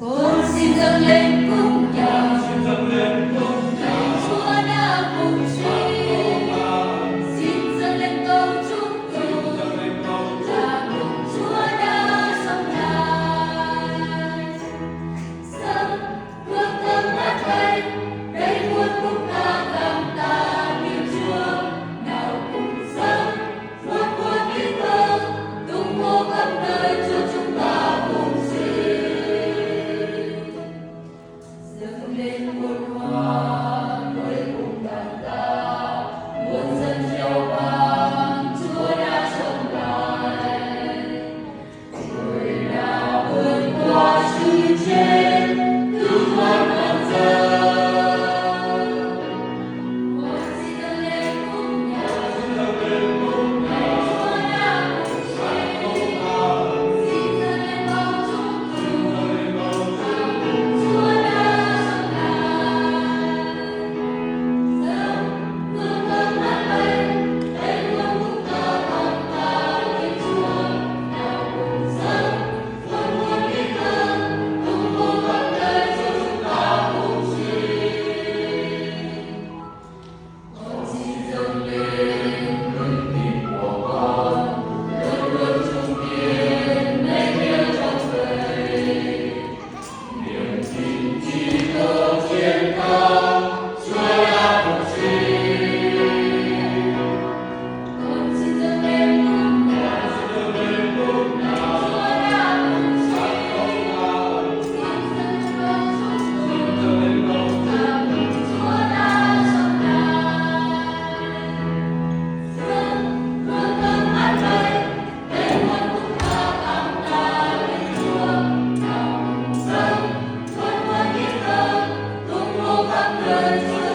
Con xin dâng lên cung nhà Chúa đã cùng sinh. Xin dâng lên câu chúc tụng là mừng Chúa đã sống lại. Dâng hương thơm ngát bay đầy muôn khúc ca cảm tạ yêu Chúa. Nào cùng dâng một muôn yêu thương tung hô khắp nơi Chúa chúng ta cùng sinh. Dâng lên muôn hoa với cùng đàn ta, muôn dân reo vang Chúa đã sống lại. Người đã vượt qua sự chết, cứu thoát con dân. Con xin dâng lên cung nhà Chúa đã cùng sinh. Xin dâng lên câu chúc tụng là mừng Chúa đã sống lại. Dâng hương thơm ngát bay đầy muôn khúc ca cảm tạ yêu Chúa. Nào cùng dâng một muôn yêu thương tung hô khắp nơi Chúa chúng ta cùng sinh. Con xin dâng lên đức tin của con luôn luôn trung kiên mến yêu trong đời. Niềm tin chỉ có chiến thắng Chúa đã phục sinh. Con xin dâng lên cung nhà Chúa đã cùng sinh. Xin dâng lên câu chúc tụng là mừng Chúa đã sống lại. Dâng hương thơm ngát bay đầy muôn khúc ca cảm tạ yêu Chúa. Nào cùng dâng một muôn yêu thương tung hô khắp nơi Chúa